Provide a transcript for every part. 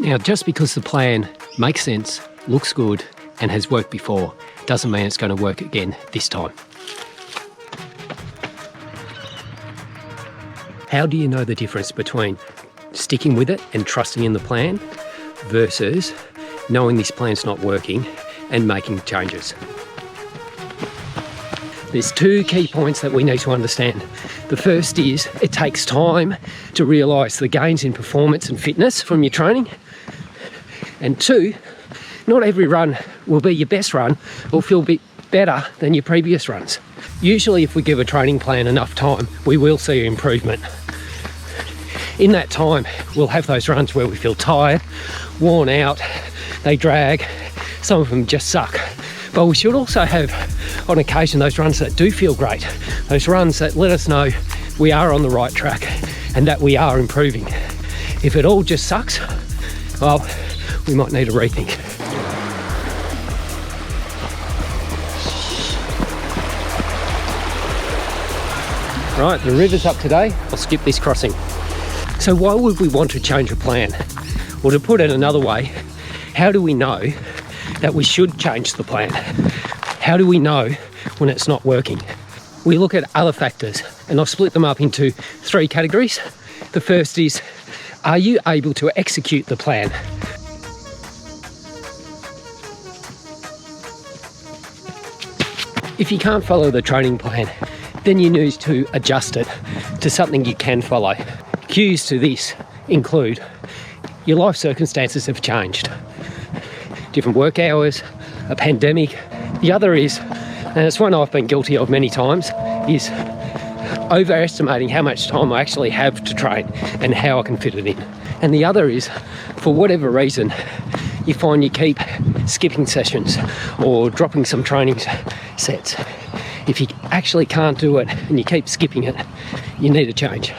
Now, just because the plan makes sense, looks good, and has worked before, doesn't mean it's going to work again this time. How do you know the difference between sticking with it and trusting in the plan versus knowing this plan's not working and making changes? There's two key points that we need to understand. The first is it takes time to realise the gains in performance and fitness from your training. And two, not every run will be your best run or feel a bit better than your previous runs. Usually if we give a training plan enough time, we will see improvement. In that time, we'll have those runs where we feel tired, worn out, they drag, some of them just suck. But we should also have, on occasion, those runs that do feel great, those runs that let us know we are on the right track and that we are improving. If it all just sucks, well, we might need a rethink. Right, the river's up today. I'll skip this crossing. So why would we want to change a plan? Well, to put it another way, how do we know that we should change the plan? How do we know when it's not working? We look at other factors, and I've split them up into three categories. The first is, are you able to execute the plan? If you can't follow the training plan, then you need to adjust it to something you can follow. Cues to this include your life circumstances have changed. Different work hours, a pandemic. The other is, and it's one I've been guilty of many times, is overestimating how much time I actually have to train and how I can fit it in. And the other is, for whatever reason, you find you keep skipping sessions or dropping some training sets. If you actually can't do it and you keep skipping it, you need to change.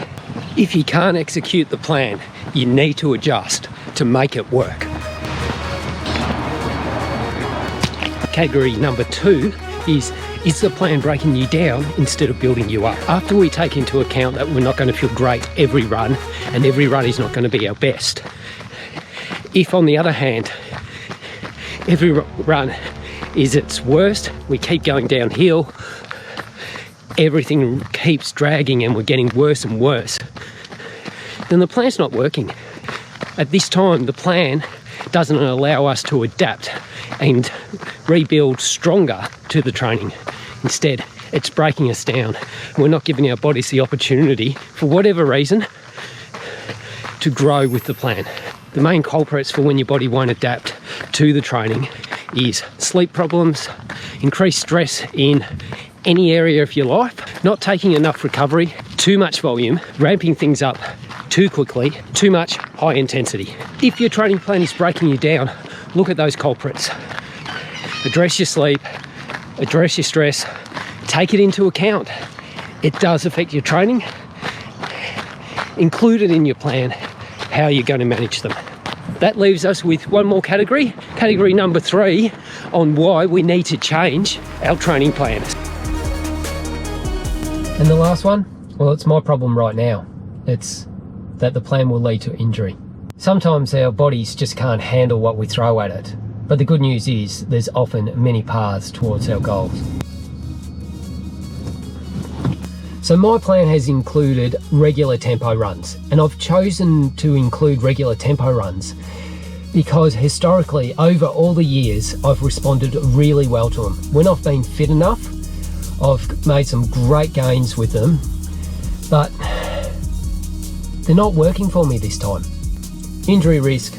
If you can't execute the plan, you need to adjust to make it work. Category number two is the plan breaking you down instead of building you up? After we take into account that we're not going to feel great every run and every run is not going to be our best, if on the other hand, every run is its worst, we keep going downhill, everything keeps dragging and we're getting worse and worse, then the plan's not working. At this time, the plan doesn't allow us to adapt and rebuild stronger to the training. Instead, it's breaking us down. We're not giving our bodies the opportunity, for whatever reason, to grow with the plan. The main culprits for when your body won't adapt to the training is sleep problems, increased stress in any area of your life, not taking enough recovery, too much volume, ramping things up too quickly, too much high intensity. If your training plan is breaking you down, look at those culprits. Address your sleep, address your stress, take it into account. It does affect your training. Include it in your plan, how you're going to manage them. That leaves us with one more category, category number 3, on why we need to change our training plans. And the last one, well, it's my problem right now. It's that the plan will lead to injury. Sometimes our bodies just can't handle what we throw at it. But the good news is there's often many paths towards our goals. So my plan has included regular tempo runs, and I've chosen to include regular tempo runs because historically, over all the years, I've responded really well to them. When I've been fit enough, I've made some great gains with them, but they're not working for me this time. Injury risk,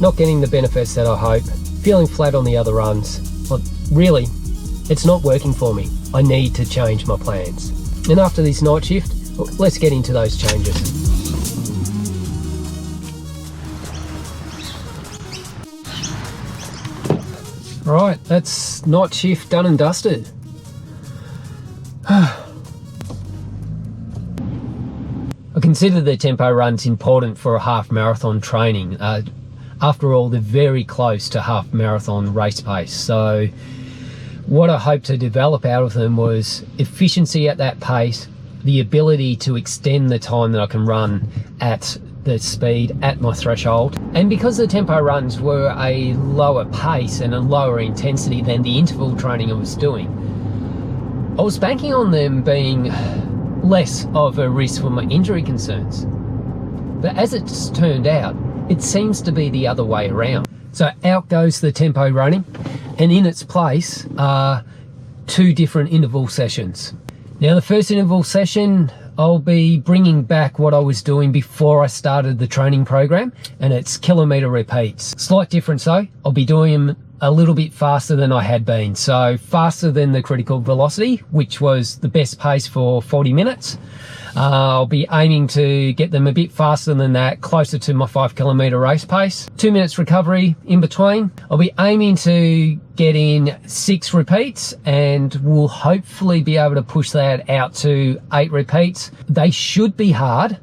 not getting the benefits that I hope, feeling flat on the other runs. Well, really, it's not working for me. I need to change my plans. And after this night shift, let's get into those changes. Right, that's night shift done and dusted. I consider the tempo runs important for a half marathon training. After all, they're very close to half marathon race pace. So what I hoped to develop out of them was efficiency at that pace, the ability to extend the time that I can run at the speed at my threshold. And because the tempo runs were a lower pace and a lower intensity than the interval training I was doing, I was banking on them being less of a risk for my injury concerns. But as it's turned out, it seems to be the other way around. So out goes the tempo running, and in its place are 2 different interval sessions. Now the first interval session, I'll be bringing back what I was doing before I started the training program, and it's kilometre repeats. Slight difference though, I'll be doing them a little bit faster than I had been. So faster than the critical velocity, which was the best pace for 40 minutes. I'll be aiming to get them a bit faster than that, closer to my 5 kilometre race pace. 2 minutes recovery in between. I'll be aiming to get in 6 repeats, and we'll hopefully be able to push that out to 8 repeats. They should be hard,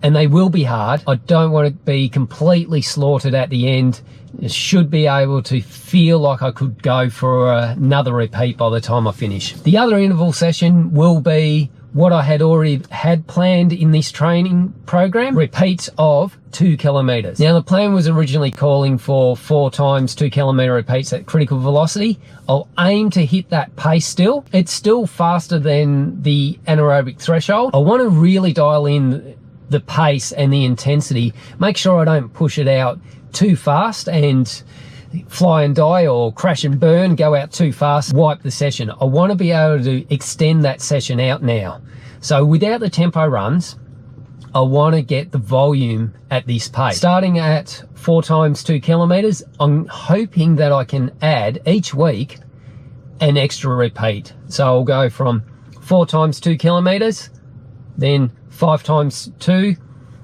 and they will be hard. I don't want to be completely slaughtered at the end. I should be able to feel like I could go for another repeat by the time I finish. The other interval session will be what I had already had planned in this training program, repeats of 2 kilometres. Now the plan was originally calling for 4 times 2 kilometre repeats at critical velocity. I'll aim to hit that pace still. It's still faster than the anaerobic threshold. I want to really dial in the pace and the intensity, make sure I don't push it out too fast and fly and die or crash and burn, go out too fast, wipe the session. I want to be able to extend that session out now. So without the tempo runs, I want to get the volume at this pace. Starting at 4 times 2 kilometres, I'm hoping that I can add each week an extra repeat. So I'll go from 4 times 2 kilometres, then 5 times 2,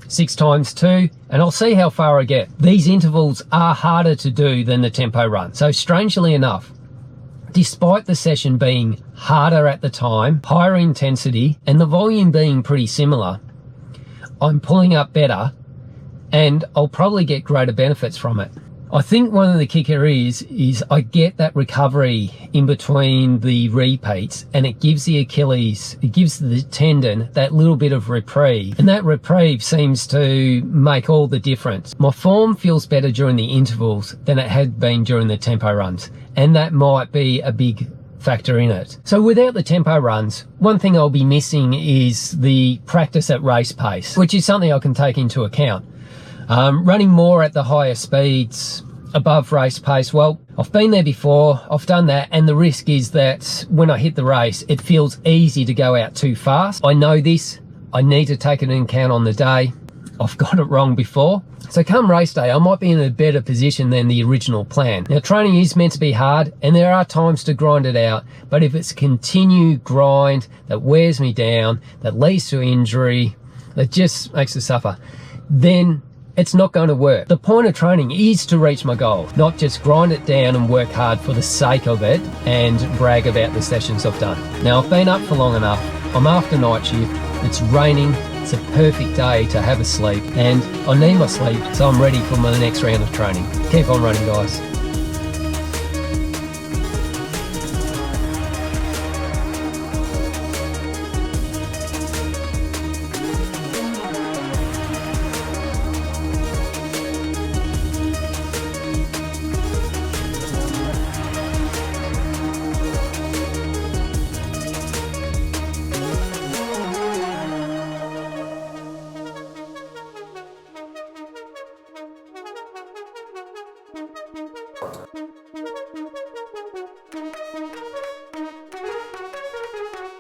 6 times 2, and I'll see how far I get. These intervals are harder to do than the tempo run. So strangely enough, despite the session being harder at the time, higher intensity, and the volume being pretty similar, I'm pulling up better, and I'll probably get greater benefits from it. I think one of the kicker is I get that recovery in between the repeats, and it gives the Achilles, it gives the tendon that little bit of reprieve, and that reprieve seems to make all the difference. My form feels better during the intervals than it had been during the tempo runs, and that might be a big factor in it. So without the tempo runs, one thing I'll be missing is the practice at race pace, which is something I can take into account. Running more at the higher speeds above race pace, well, I've been there before, I've done that, and the risk is that when I hit the race, it feels easy to go out too fast. I know this, I need to take it into account on the day. I've got it wrong before. So come race day, I might be in a better position than the original plan. Now training is meant to be hard, and there are times to grind it out, but if it's a continued grind that wears me down, that leads to injury, that just makes us suffer, then it's not going to work. The point of training is to reach my goal, not just grind it down and work hard for the sake of it and brag about the sessions I've done. Now I've been up for long enough, I'm after night shift, it's raining, it's a perfect day to have a sleep, and I need my sleep, so I'm ready for my next round of training. Keep on running, guys. Thank you.